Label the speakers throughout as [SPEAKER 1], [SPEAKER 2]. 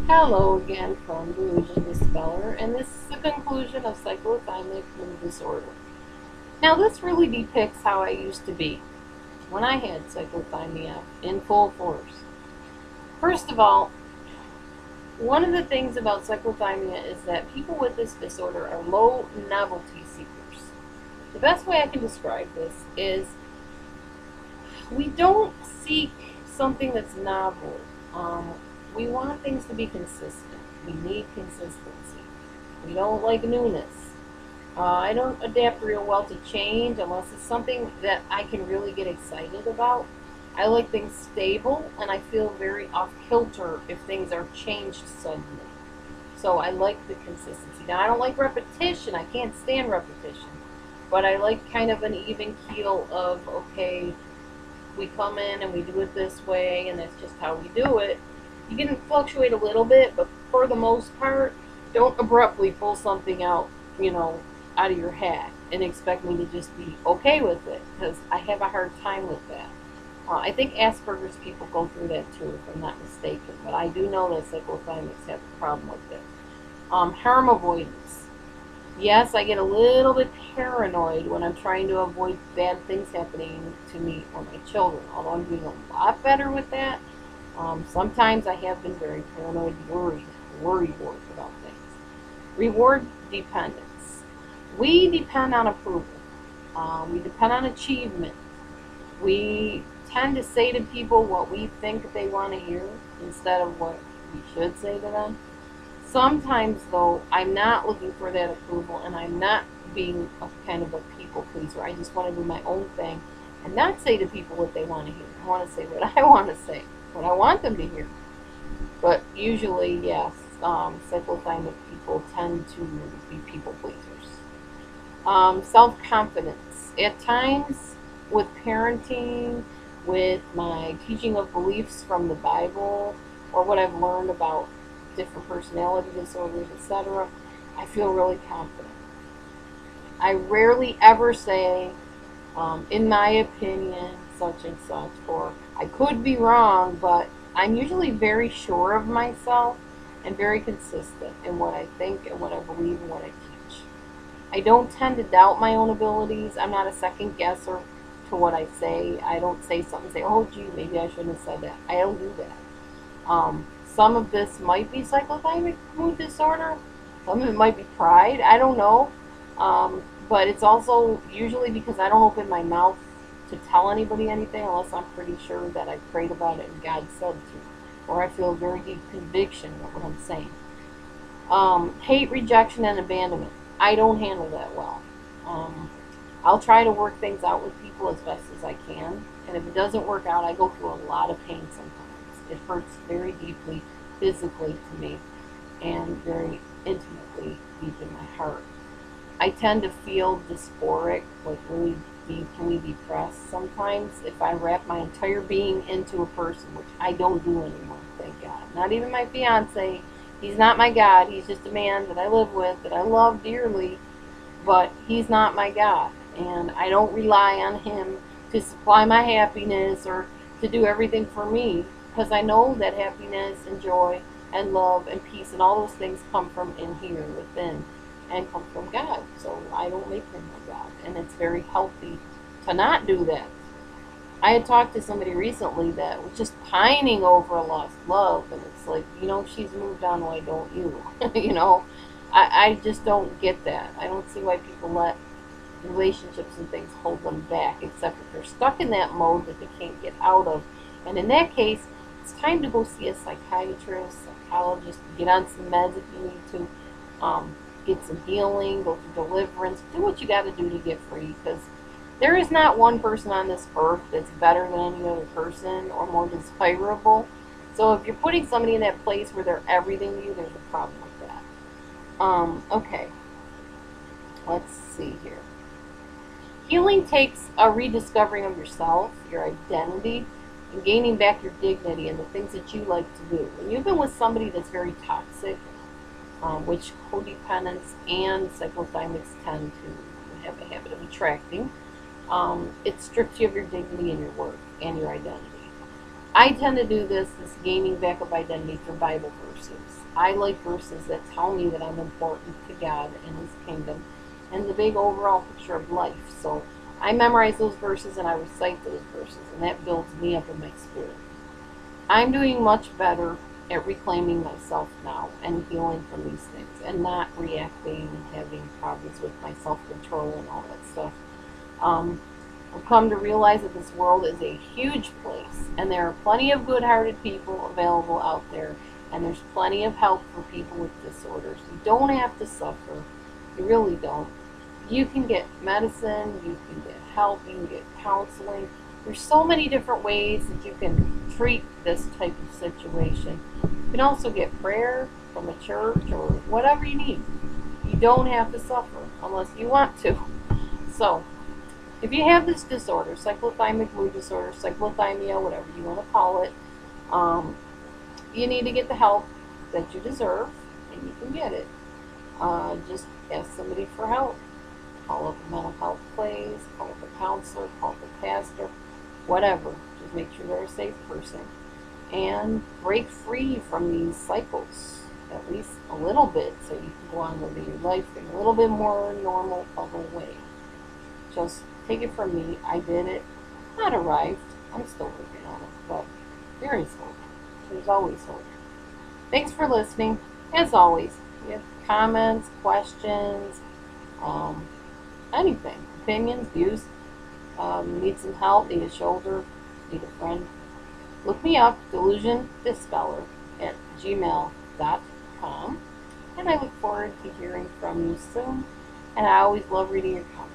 [SPEAKER 1] Hello again from DelusionDispeller, and this is the conclusion of cyclothymic mood disorder. Now, this really depicts how I used to be when I had cyclothymia in full force. First of all, one of the things about cyclothymia is that people with this disorder are low novelty seekers. The best way I can describe this is we don't seek something that's novel. We want things to be consistent. We need consistency. We don't like newness. I don't adapt real well to change unless it's something that I can really get excited about. I like things stable, and I feel very off kilter if things are changed suddenly. So I like the consistency. Now, I don't like repetition. I can't stand repetition. But I like kind of an even keel of, okay, we come in and we do it this way, and that's just how we do it. You can fluctuate a little bit, but for the most part, don't abruptly pull something out, out of your hat and expect me to just be okay with it, because I have a hard time with that. I think Asperger's people go through that too, if I'm not mistaken, but I do know that cyclothymics have a problem with it. Harm avoidance. Yes, I get a little bit paranoid when I'm trying to avoid bad things happening to me or my children, although I'm doing a lot better with that. Sometimes I have been very paranoid, worried about things. Reward dependence. We depend on approval. We depend on achievement. We tend to say to people what we think they want to hear instead of what we should say to them. Sometimes, though, I'm not looking for that approval, and I'm not being a kind of a people pleaser. I just want to do my own thing and not say to people what they want to hear. I want to say what I want to say, what I want them to hear. But usually, yes, cyclothymic people tend to be people pleasers. Self-confidence. At times, with parenting, with my teaching of beliefs from the Bible, or what I've learned about different personality disorders, etc., I feel really confident. I rarely ever say, in my opinion, such and such, or I could be wrong, but I'm usually very sure of myself and very consistent in what I think and what I believe and what I teach. I don't tend to doubt my own abilities. I'm not a second guesser to what I say. I don't say something and say, oh gee, maybe I shouldn't have said that. I don't do that. Some of this might be cyclothymic mood disorder. Some of it might be pride. I don't know. But it's also usually because I don't open my mouth to tell anybody anything unless I'm pretty sure that I prayed about it and God said to, or I feel a very deep conviction of what I'm saying. Hate, rejection, and abandonment. I don't handle that well. I'll try to work things out with people as best as I can, and if it doesn't work out, I go through a lot of pain sometimes. It hurts very deeply, physically to me, and very intimately deep in my heart. I tend to feel dysphoric, like really deeply depressed sometimes if I wrap my entire being into a person, which I don't do anymore, thank God. Not even my fiance. He's not my God. He's just a man that I live with, that I love dearly, but he's not my God. And I don't rely on him to supply my happiness or to do everything for me, because I know that happiness and joy and love and peace and all those things come from in here within and come from God. So I don't make him my God, and it's very healthy to not do that. I had talked to somebody recently that was just pining over a lost love, and it's like, she's moved on, why don't you? I just don't get that. I don't see why people let relationships and things hold them back, except if they're stuck in that mode that they can't get out of. And in that case, it's time to go see a psychiatrist, psychologist, get on some meds if you need to, get some healing, go through deliverance, do what you got to do to get free, because there is not one person on this earth that's better than any other person or more desirable. So if you're putting somebody in that place where they're everything to you, there's a problem with that. Okay. Let's see here. Healing takes a rediscovering of yourself, your identity, and gaining back your dignity and the things that you like to do. When you've been with somebody that's very toxic, which codependents and cyclothymics tend to have a habit of attracting, it strips you of your dignity and your worth and your identity. I tend to do this gaining back of identity through Bible verses. I like verses that tell me that I'm important to God and His kingdom and the big overall picture of life. So I memorize those verses and I recite those verses, and that builds me up in my spirit. I'm doing much better at reclaiming myself now and healing from these things and not reacting and having problems with my self-control and all that stuff. I've come to realize that this world is a huge place, and there are plenty of good-hearted people available out there, and there's plenty of help for people with disorders. You don't have to suffer. You really don't. You can get medicine, you can get help, you can get counseling. There's so many different ways that you can treat this type of situation. You can also get prayer from a church or whatever you need. You don't have to suffer unless you want to. So, if you have this disorder, cyclothymic mood disorder, cyclothymia, whatever you want to call it, you need to get the help that you deserve, and you can get it. Just ask somebody for help. Call up a mental health place, call up a counselor, call up a pastor, whatever. Just make sure they're a safe person. And break free from these cycles, at least a little bit, so you can go on living your life in a little bit more normal of a way. Just take it from me, I did it. Not arrived. I'm still working on it, but there is hope. There's always hope. Thanks for listening. As always, if you have comments, questions, anything, opinions, views, need some help, need a shoulder, need a friend, look me up, DelusionDispeller at gmail.com, and I look forward to hearing from you soon, and I always love reading your comments.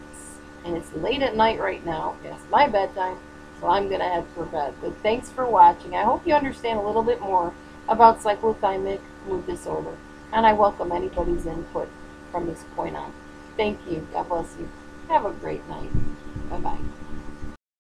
[SPEAKER 1] And it's late at night right now, it's my bedtime, so I'm going to head for bed. But thanks for watching. I hope you understand a little bit more about cyclothymic mood disorder, and I welcome anybody's input from this point on. Thank you. God bless you. Have a great night. Bye-bye.